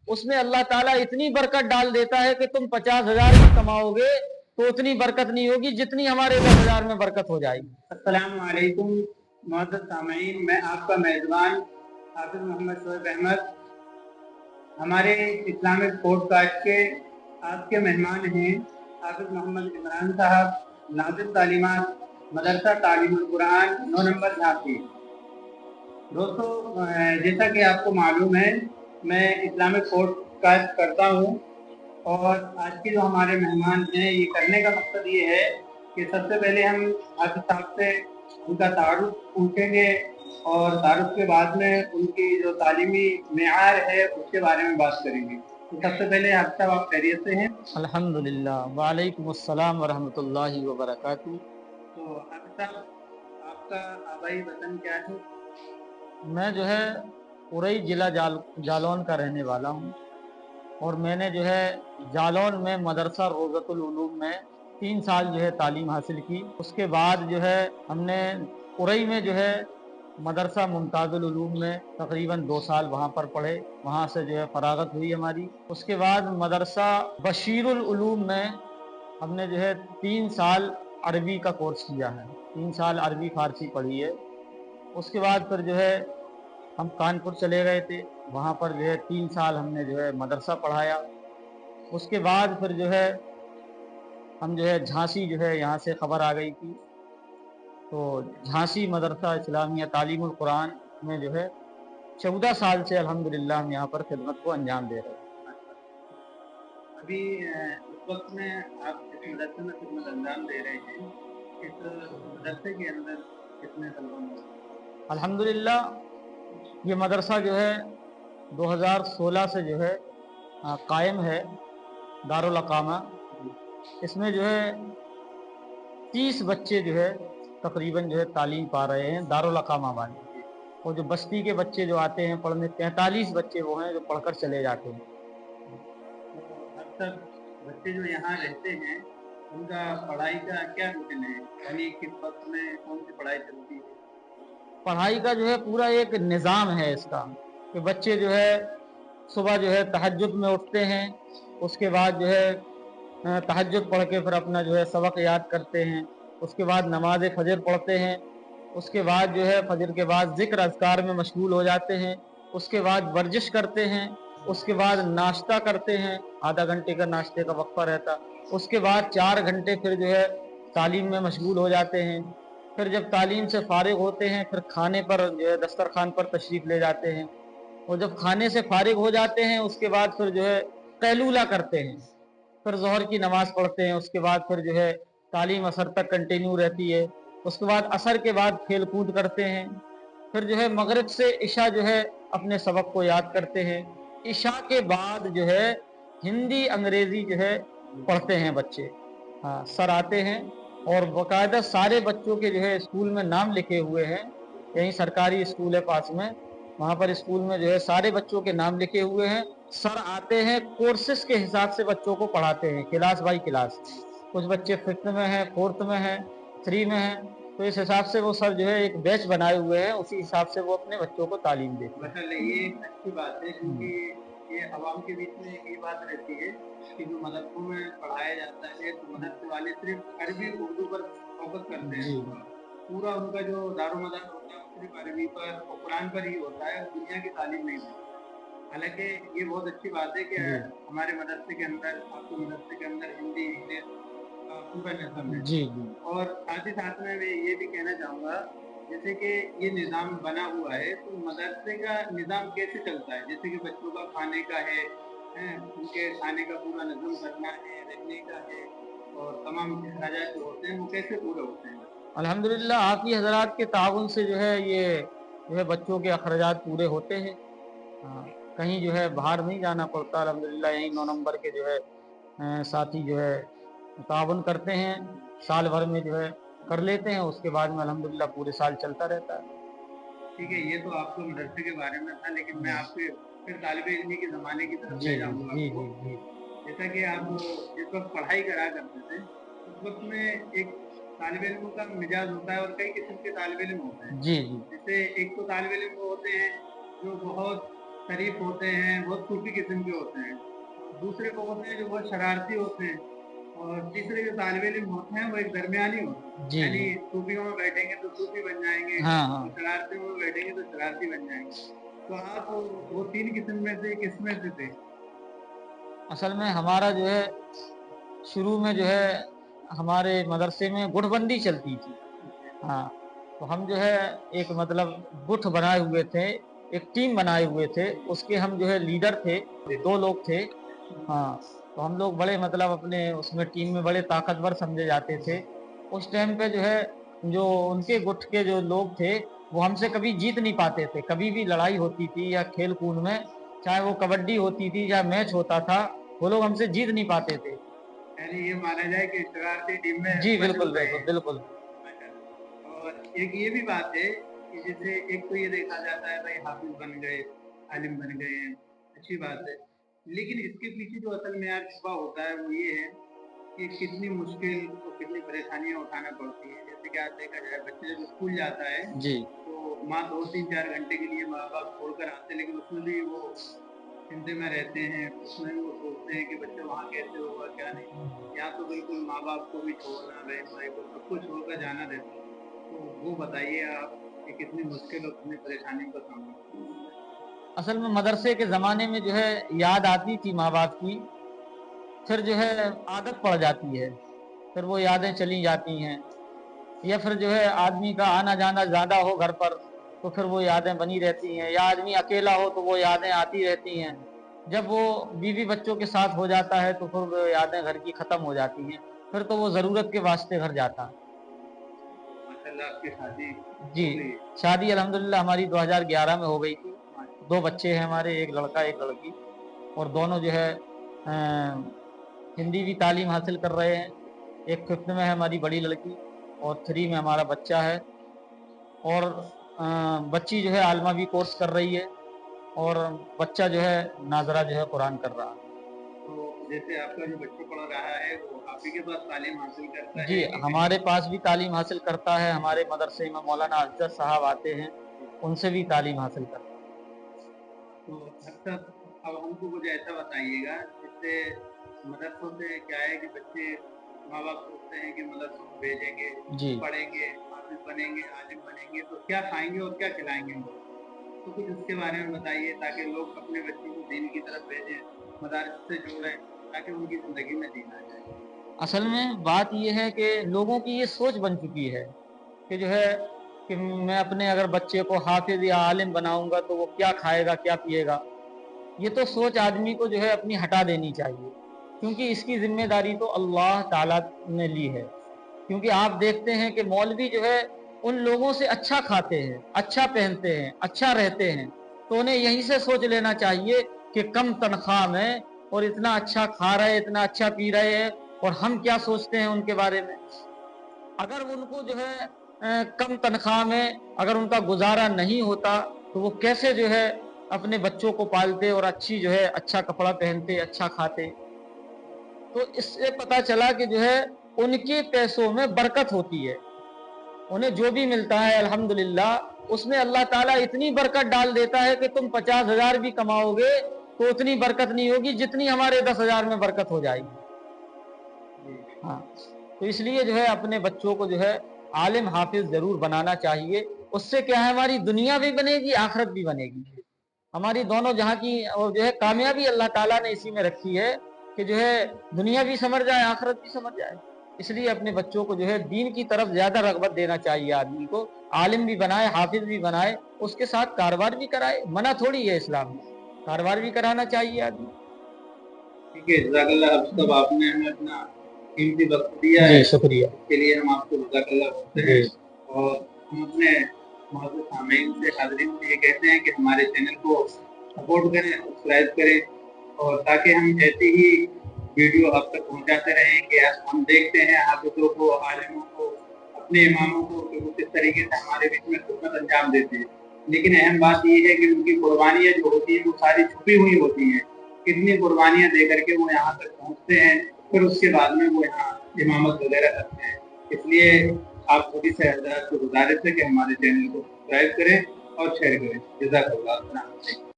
اس में अल्लाह ताला इतनी बरकत डाल देता है कि तुम 50,000 भी कमाओगे तो उतनी बरकत नहीं होगी जितनी हमारे 10,000 में बरकत हो जाएगी। अस्सलाम वालेकुम मुअज़्ज़ज़ सामईन, मैं आपका मेज़बान हाफिज़ मोहम्मद शोएब अहमद। हमारे इस्लामिक पॉडकास्ट के आज के मेहमान हैं हाफिज़ मोहम्मद इमरान साहब, नाज़िम तालीमात, मदरसा तालीमुल कुरान 9 नंबर झांसी। दोस्तों, जैसा कि आपको मालूम है, मैं इस्लामिक पॉडकास्ट करता हूँ और आज के जो हमारे मेहमान हैं, ये करने का मकसद ये है कि सबसे पहले हम हाफिज़ साहब से उनका तारुफ पूछेंगे और तारुफ के बाद में उनकी जो तालीमी मेयार है उसके बारे में बात करेंगे। तो सबसे पहले हाफिज़ साहब, आप खैरियत से हैं? अल्हम्दुलिल्लाह, वालेकुम अस्सलाम व रहमतुल्लाहि व बरकातुहू। तो हाफिज़ साहब, आपका आबाई वतन क्या है? मैं जो है उरई जिला जालौन का रहने वाला हूँ और मैंने जो है जालौन में मदरसा रोज़तुल उलूम में 3 साल जो है तालीम हासिल की। उसके बाद जो है हमने उरई में जो है मदरसा मुमताज़ुल उलूम में तकरीबन 2 साल वहाँ पर पढ़े, वहाँ से जो है फरागत हुई हमारी। उसके बाद मदरसा बशीरुल उलूम में हमने जो है 3 साल अरबी का कोर्स किया है, 3 साल अरबी फ़ारसी पढ़ी है। उसके बाद फिर जो है हम कानपुर चले गए थे, वहाँ पर जो है 3 साल हमने जो है मदरसा पढ़ाया। उसके बाद फिर जो है हम जो है झांसी जो है यहाँ से खबर आ गई थी, तो झांसी मदरसा इस्लामिया तालीमुल कुरान में जो है 14 साल से अल्हम्दुलिल्लाह हम यहाँ पर खिदमत को अंजाम दे रहे हैं। अभी इस वक्त में आप जिस मदरसे में खिदमत अंजाम दे रहे हैं, इस मदरसे के अंदर कितने तलबा मौजूद हैं? अल्हम्दुलिल्लाह ये मदरसा जो है 2016 से जो है कायम है, दारुल अकामा। इसमें जो है 30 बच्चे जो है तकरीबन जो है तालीम पा रहे हैं दारुल अकामा वाले, और जो बस्ती के बच्चे जो आते हैं पढ़ने 43 बच्चे वो हैं जो पढ़कर चले जाते हैं। तो अब तक बच्चे जो यहाँ रहते हैं, उनका पढ़ाई का क्या रूटीन है? यानी किस वक्त में कौन सी पढ़ाई चलती है? पढ़ाई का जो है पूरा एक निज़ाम है इसका, कि बच्चे जो है सुबह जो है तहज्जुद में उठते हैं, उसके बाद जो है तहज्जुद पढ़ के फिर अपना जो है सबक याद करते हैं, उसके बाद नमाज फजर पढ़ते हैं, उसके बाद जो है फजर के बाद ज़िक्र अज़कार में मशगूल हो जाते हैं, उसके बाद वर्जिश करते हैं, उसके बाद नाश्ता करते हैं, आधा घंटे का नाश्ते का वक्फा रहता, उसके बाद 4 घंटे फिर जो है तालीम में मशगूल हो जाते हैं। फिर जब तालीम से फारिग होते हैं फिर खाने पर जो है दस्तरखान पर तशरीफ़ ले जाते हैं, और जब खाने से फारिग हो जाते हैं उसके बाद फिर जो है कैलूला करते हैं, फिर ज़ोहर की नमाज़ पढ़ते हैं, उसके बाद फिर जो है तालीम असर तक कंटिन्यू रहती है। उसके बाद असर के बाद खेल कूद करते हैं, फिर जो है मगरिब से इशा जो है अपने सबक को याद करते हैं। इशा के बाद जो है हिंदी अंग्रेज़ी जो है पढ़ते हैं बच्चे। हाँ, सर आते हैं और बाकायदा सारे बच्चों के जो है स्कूल में नाम लिखे हुए हैं, यहीं सरकारी स्कूल है पास में, वहाँ पर स्कूल में जो है सारे बच्चों के नाम लिखे हुए हैं। सर आते हैं कोर्सेज के हिसाब से बच्चों को पढ़ाते हैं, क्लास बाई क्लास। कुछ बच्चे 5th में हैं, 4th में हैं, 3 में हैं, तो इस हिसाब से वो सर जो है एक बैच बनाए हुए हैं, उसी हिसाब से वो अपने बच्चों को तालीम देते हैं। माशाल्लाह, ये एक अच्छी बात है, क्योंकि ये अवाम के बीच में ये बात रहती है कि जो मदरसों में पढ़ाया जाता है तो मदरसे वाले सिर्फ अरबी उर्दू पर फोकस करते हैं। जी पूरा उनका जो दारोमदार होता है वो सिर्फ अरबी पर और कुरान पर ही होता है, दुनिया की तालीम नहीं देते। हालांकि ये बहुत अच्छी बात है कि जी हमारे मदरसे के अंदर, आपके मदरसे के अंदर हिंदी इंग्लिश का पूरा निज़ाम है। जी जी और साथ ही साथ में मैं ये भी कहना चाहूँगा, जैसे कि ये निज़ाम बना हुआ है, तो मदरसे का निज़ाम कैसे चलता है? जैसे कि बच्चों का खाने का है, हैं? उनके खाने का पूरा निज़ाम करना है, रहने का है, और तमाम अखराजात जो होते हैं, वो कैसे पूरे होते हैं? अल्हम्दुलिल्लाह आपकी हज़रात के ताउन से जो है ये जो है बच्चों के अखराजात पूरे होते हैं। हाँ, कहीं जो है बाहर नहीं जाना पड़ता, अल्हम्दुलिल्लाह यहीं 9 नंबर के जो है साथी जो है ताउन करते हैं, साल भर में जो है कर लेते हैं, उसके बाद में अल्हम्दुलिल्लाह पूरे साल चलता रहता है। ठीक है, ये तो आपके मदरसे के बारे में था, लेकिन मैं आपके फिर तालिब इल्मी के ज़माने की तरफ जी ले जी जाऊँगा जी आपको। जी जी जैसा कि आप जिस वक़्त पढ़ाई करा करते थे, उस वक़्त में एक तालिब इल्म का मिजाज होता है और कई किस्म के तालिब इल्म होते हैं। जी जी जैसे एक तो तालिब इल्म वो होते हैं जो बहुत शरीफ होते हैं, बहुत सूफी किस्म के होते हैं। दूसरे को होते हैं जो बहुत शरारती होते हैं, और तीसरे जो तालिब इल्म होते हैं वो एक दरमियानी होते हैं। जी यानी जी। सूफियों में बैठेंगे तो सूफी बन जाएंगे, हाँ और हाँ। शरारतियों में बैठेंगे तो शरारती बन जाएंगे। तो आप वो 3 किस्म में से किस में से थे? असल में हमारा जो है शुरू में जो है हमारे मदरसे में गुटबंदी चलती थी। हाँ, तो हम जो है एक मतलब गुट बनाए हुए थे, एक टीम बनाए हुए थे, उसके हम जो है लीडर थे, 2 लोग थे। हाँ, तो हम लोग बड़े मतलब अपने उसमें टीम में बड़े ताकतवर समझे जाते थे। उस टाइम पे जो है जो उनके गुट के जो लोग थे वो हमसे कभी जीत नहीं पाते थे। कभी भी लड़ाई होती थी या खेल कूद में, चाहे वो कबड्डी होती थी या मैच होता था, वो लोग हमसे जीत नहीं पाते थे। यानी ये माना जाए कि शरारती टीम में जी मशहूर बिल्कुल रहे बिल्कुल हैं। बिल्कुल। और एक ये भी बात है कि जैसे एक तो ये देखा जाता है भाई हाफिज बन गए, आलिम बन गए हैं, अच्छी बात है। लेकिन इसके पीछे जो असल में यार छुपा होता है वो ये है कि कितनी मुश्किल और कितनी परेशानियां उठाना पड़ती हैं। जैसे कि आज देखा जाए बच्चे जब स्कूल जाता है जी तो माँ 2 3 4 घंटे के लिए माँ बाप छोड़कर आते हैं, लेकिन उसमें भी वो चिंते में रहते हैं, उसमें भी वो सोचते हैं कि बच्चा वहाँ कैसे होगा क्या नहीं। यहाँ तो बिल्कुल माँ बाप को भी छोड़ना, बहन भाई को सबको छोड़कर जाना रहता है। तो वो बताइए आप कि कितनी मुश्किल और कितनी परेशानियों का सामना करना पड़ता है? असल में मदरसे के ज़माने में जो है याद आती थी माँ बाप की, फिर जो है आदत पड़ जाती है, फिर वो यादें चली जाती हैं। या फिर जो है आदमी का आना जाना ज़्यादा हो घर पर तो फिर वो यादें बनी रहती हैं, या आदमी अकेला हो तो वो यादें आती रहती हैं। जब वो बीवी बच्चों के साथ हो जाता है तो फिर वो यादें घर की ख़त्म हो जाती हैं, फिर तो वो ज़रूरत के वास्ते घर जाता है। माशाल्लाह आपकी शादी जी, हो गई है। शादी अल्हम्दुलिल्लाह हमारी 2011 में हो गई थी। 2 माशाल्लाह। बच्चे हैं हमारे, एक लड़का एक लड़की, और दोनों जो है हिंदी की तालीम हासिल कर रहे हैं। एक 5th में है हमारी बड़ी लड़की, और 3 में हमारा बच्चा है। और बच्ची जो है आलमा भी कोर्स कर रही है, और बच्चा जो है नाजरा जो है कुरान कर रहा है। तो जैसे आपका जो बच्चा पढ़ रहा है वो आप ही के पास तालीम हासिल करता जी, है कि कहीं? हमारे पास भी तालीम हासिल करता है, हमारे मदरसे में मौलाना अफजल साहब आते हैं, उनसे भी तालीम हासिल करता है। तो अच्छा, अब हमको कुछ ऐसा बताइएगा जिससे मदरसों से क्या है कि बच्चे माँ बाप सोचते हैं कि मदरसों में भेजेंगे, जी। पढ़ेंगे, हाफिज बनेंगे, आलिम बनेंगे, तो क्या खाएंगे और क्या खिलाएंगे उनको? तो कुछ उसके बारे में बताइए ताकि लोग अपने बच्चों को दीन की तरफ भेजें, मदारस से जोड़ें, ताकि उनकी ज़िंदगी में दीन आ जाए। असल में बात ये है कि लोगों की ये सोच बन चुकी है कि जो है कि मैं अपने अगर बच्चे को हाफिज या आलिम बनाऊंगा तो वो क्या खाएगा क्या पिएगा। ये तो सोच आदमी को जो है अपनी हटा देनी चाहिए, क्योंकि इसकी जिम्मेदारी तो अल्लाह ताला ने ली है। क्योंकि आप देखते हैं कि मौलवी जो है उन लोगों से अच्छा खाते हैं, अच्छा पहनते हैं, अच्छा रहते हैं, तो उन्हें यहीं से सोच लेना चाहिए कि कम तनख्वाह में और इतना अच्छा खा रहे, इतना अच्छा पी रहे हैं, और हम क्या सोचते हैं उनके बारे में। अगर उनको जो है कम तनख्वाह में अगर उनका गुजारा नहीं होता तो वो कैसे जो है अपने बच्चों को पालते और अच्छी जो है अच्छा कपड़ा पहनते, अच्छा खाते। तो इससे पता चला कि जो है उनके पैसों में बरकत होती है। उन्हें जो भी मिलता है अल्हम्दुलिल्लाह उसमें अल्लाह ताला इतनी बरकत डाल देता है कि तुम 50,000 भी कमाओगे तो उतनी बरकत नहीं होगी जितनी हमारे 10,000 में बरकत हो जाएगी। जी। हाँ, तो इसलिए जो है अपने बच्चों को जो है आलिम हाफिज जरूर बनाना चाहिए। उससे क्या है हमारी दुनिया भी बनेगी, आखिरत भी बनेगी। हमारी दोनों जहाँ की और जो है कामयाबी अल्लाह ताला ने इसी में रखी है कि जो है दुनिया भी समझ जाए, आखिरत भी समझ जाए। इसलिए अपने बच्चों को जो है दीन की तरफ ज्यादा रगबत देना चाहिए आदमी को। आलिम भी बनाए, हाफिज भी बनाए, उसके साथ कारोबार भी कराए, मना थोड़ी है इस्लाम में, कारोबार भी कराना चाहिए आदमी। ठीक है, जज़ाकल्लाह। अब तब आपने हमें अपना कीमती वक़्त दिया है, जी शुक्रिया। इसके लिए हम आपको जज़ाकल्लाह बोलते हैं। जी और हम अपने मोअज़्ज़िज़ सामीन से, हाज़रीन से ये कहते हैं कि हमारे चैनल को सपोर्ट करें, सब्सक्राइब करें, और ताकि हम ऐसी ही वीडियो आप तक पहुँचाते रहें कि हम देखते हैं हाफ़िज़ों को, आलिमों को, अपने इमामों को कि वो किस तरीके से हमारे बीच में खिदमत अंजाम देते हैं। लेकिन अहम बात ये है कि उनकी कुर्बानियाँ जो होती हैं वो सारी छुपी हुई होती हैं। कितनी कुर्बानियाँ दे करके वो यहाँ तक पहुँचते हैं, फिर उसके बाद में वो यहाँ इमामत वगैरह करते हैं। इसलिए आप सभी से हज़रात को गुज़ारिश है कि हमारे चैनल को सब्सक्राइब करें और शेयर करें। जज़ाकल्लाह।